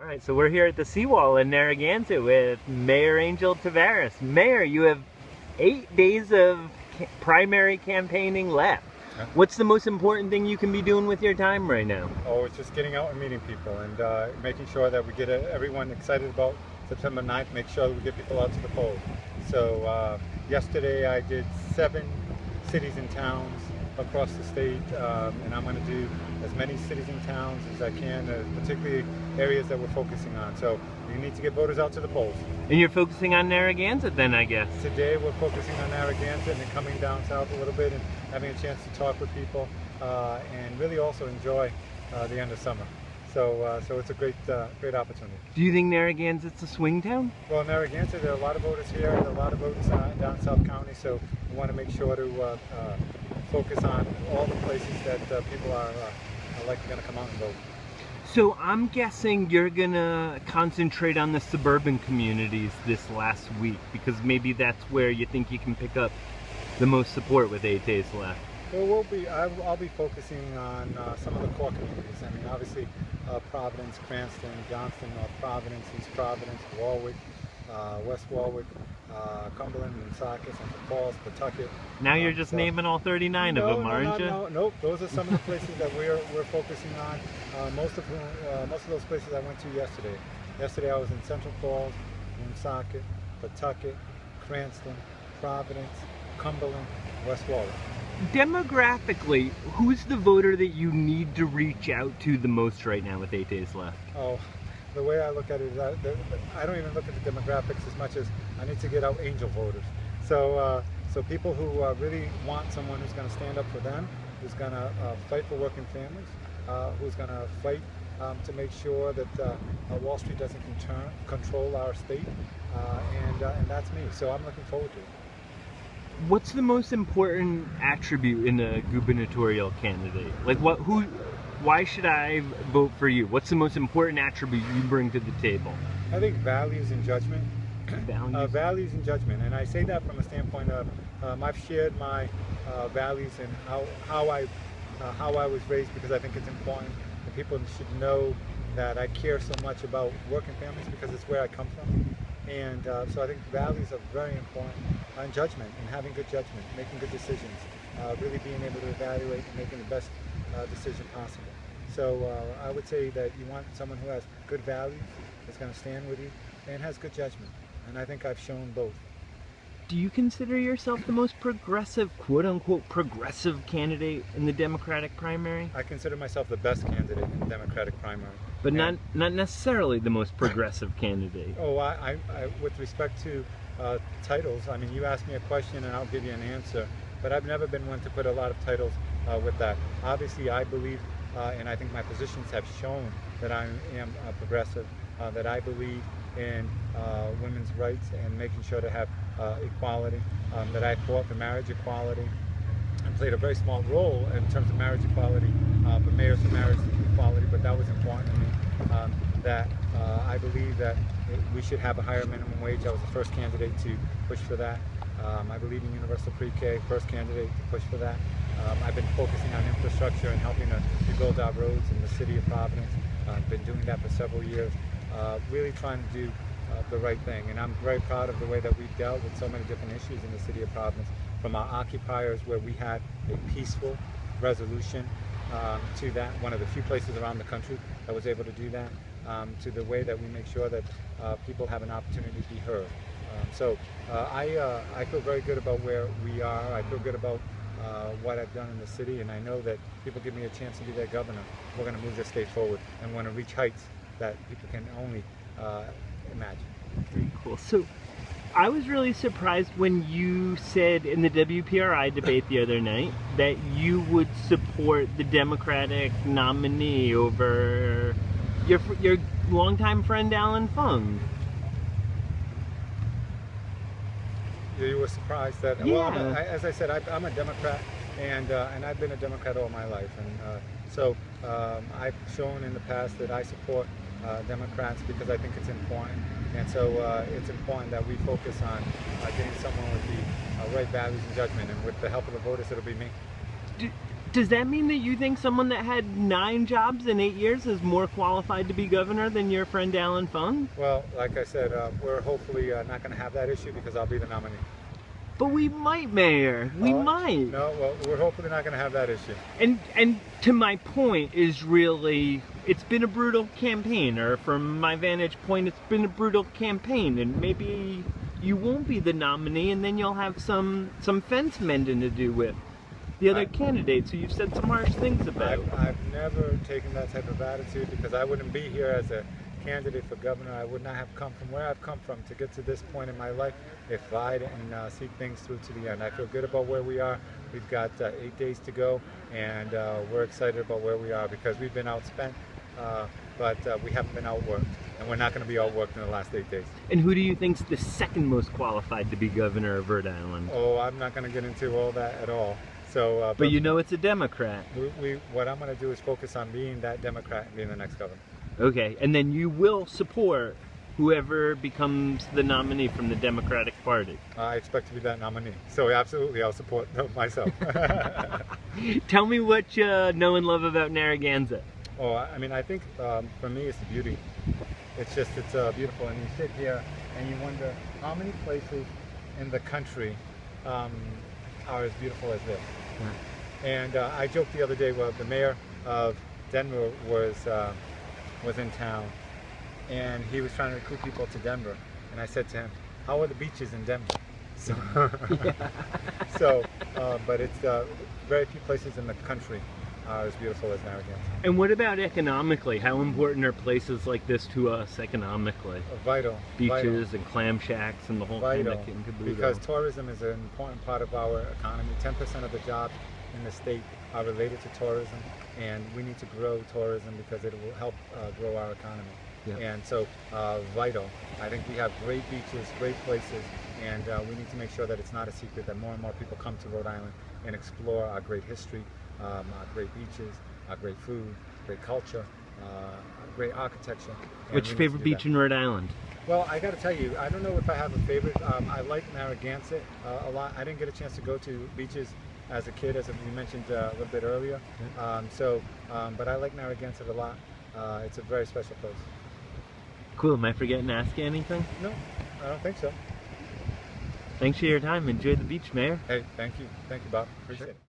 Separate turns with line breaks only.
right, so we're here at the seawall in Narragansett with Mayor Angel Taveras. Mayor, you have 8 days of primary campaigning left.
Yeah.
What's the most important thing you can be doing with your time right now?
Oh, it's just getting out and meeting people and making sure that we get everyone excited about September 9th, make sure that we get people out to the polls. So yesterday I did 7 cities and towns across the state, and I'm going to do as many cities and towns as I can, particularly areas that we're focusing on. So you need to get voters out to the polls.
And you're focusing on Narragansett then, I guess?
Today we're focusing on Narragansett and then coming down south a little bit and having a chance to talk with people and really also enjoy the end of summer. So it's a great opportunity.
Do you think Narragansett's a swing town?
Well, Narragansett, there are a lot of voters here, and a lot of voters down South County, so we want to make sure to focus on all the places that people are likely going to come out and vote.
So I'm guessing you're gonna concentrate on the suburban communities this last week, because maybe that's where you think you can pick up the most support with 8 days left.
Well, I'll be focusing on some of the core communities. I mean, obviously Providence, Cranston, Johnston, North Providence, East Providence, Warwick, West Warwick, Cumberland, Woonsocket, Central Falls, Pawtucket.
Now you're just naming all 39 of them, aren't you?
No, those are some of the places that we're focusing on. Most of those places I went to yesterday. Yesterday I was in Central Falls, Woonsocket, Pawtucket, Cranston, Providence, Cumberland, West Warwick.
Demographically, who's the voter that you need to reach out to the most right now with 8 days left?
Oh, the way I look at it is I don't even look at the demographics as much as I need to get out Angel voters. So people who really want someone who's going to stand up for them, who's going to fight for working families, who's going to fight to make sure that Wall Street doesn't control our state, and that's me. So I'm looking forward to it.
What's the most important attribute in a gubernatorial candidate? Like why should I vote for you? What's the most important attribute you bring to the table? I think values and judgment. Values and judgment, and I say that from a standpoint of I've shared my values and how I was raised, because I think it's important that people should know that I care so much about working families because it's where I come from. And so I think values are very important, and judgment, and having good judgment, making good decisions, really being able to evaluate and making the best decision possible. So I would say that you want someone who has good values, that's going to stand with you, and has good judgment. And I think I've shown both. Do you consider yourself the most progressive, quote-unquote, progressive candidate in the Democratic primary?
I consider myself the best candidate in the Democratic primary.
But not necessarily the most progressive candidate.
Oh, I with respect to titles, I mean, you ask me a question and I'll give you an answer, but I've never been one to put a lot of titles with that. Obviously, I believe, and I think my positions have shown that I am progressive, that I believe in women's rights and making sure to have equality, that I fought for marriage equality and played a very small role in terms of marriage equality, for mayors for marriage equality, but that was important to me, that I believe that we should have a higher minimum wage. I was the first candidate to push for that. I believe in universal pre-K, first candidate to push for that. I've been focusing on infrastructure and helping to rebuild our roads in the city of Providence. I've been doing that for several years, really trying to do the right thing. And I'm very proud of the way that we've dealt with so many different issues in the city of Providence, from our occupiers, where we had a peaceful resolution to that, one of the few places around the country that was able to do that, to the way that we make sure that people have an opportunity to be heard. So I feel very good about where we are. I feel good about what I've done in the city, and I know that people give me a chance to be their governor. We're going to move this state forward and want to reach heights that people can only imagine.
Very cool. So I was really surprised when you said in the WPRI debate the other night that you would support the Democratic nominee over your longtime friend Alan Fung.
You were surprised that?
Yeah.
Well, as I said, I'm a Democrat, and I've been a Democrat all my life, and so I've shown in the past that I support Democrats because I think it's important, and so it's important that we focus on getting someone with the right values and judgment, and with the help of the voters, it'll be me.
Does that mean that you think someone that had 9 jobs in 8 years is more qualified to be governor than your friend Alan Fung?
Well, like I said, we're hopefully not going to have that issue because I'll be the nominee.
But we might, Mayor. We might.
No, well, we're hopefully not going to have that issue.
And to my point is really, it's been a brutal campaign, or from my vantage point, it's been a brutal campaign, and maybe you won't be the nominee, and then you'll have some fence mending to do with the other candidates who you've said some harsh things about.
I've never taken that type of attitude because I wouldn't be here as a candidate for governor. I would not have come from where I've come from to get to this point in my life if I didn't see things through to the end. I feel good about where we are. We've got 8 days to go, and we're excited about where we are because we've been outspent, but we haven't been outworked, and we're not going to be outworked in the last 8 days.
And who do you think's the second most qualified to be governor of Rhode Island?
Oh, I'm not going to get into all that at all. So,
but you know it's a Democrat.
What I'm going to do is focus on being that Democrat and being the next governor.
Okay, and then you will support whoever becomes the nominee from the Democratic Party.
I expect to be that nominee. So absolutely, I'll support myself.
Tell me what you know and love about Narragansett.
Oh, I mean, I think for me it's the beauty. It's beautiful, and you sit here and you wonder how many places in the country are as beautiful as this. And I joked the other day, well, the mayor of Denver was in town, and he was trying to recruit people to Denver, and I said to him, how are the beaches in Denver? So, but it's very few places in the country are as beautiful as Narragansett.
And what about economically? How important are places like this to us economically?
Vital.
Beaches and clam shacks and the whole thing that can caboodle.
Because tourism is an important part of our economy. 10% of the jobs in the state are related to tourism, and we need to grow tourism because it will help grow our economy. Yep. And so, vital. I think we have great beaches, great places, and we need to make sure that it's not a secret that more and more people come to Rhode Island and explore our great history, our great beaches, our great food, great culture, great architecture.
What's your favorite beach in Rhode Island?
Well, I got to tell you, I don't know if I have a favorite. I like Narragansett a lot. I didn't get a chance to go to beaches as a kid, as we mentioned a little bit earlier. But I like Narragansett a lot. It's a very special place.
Cool. Am I forgetting to ask you anything?
No, I don't think so.
Thanks for your time. Enjoy the beach, Mayor.
Hey, thank you. Thank you, Bob. Appreciate it.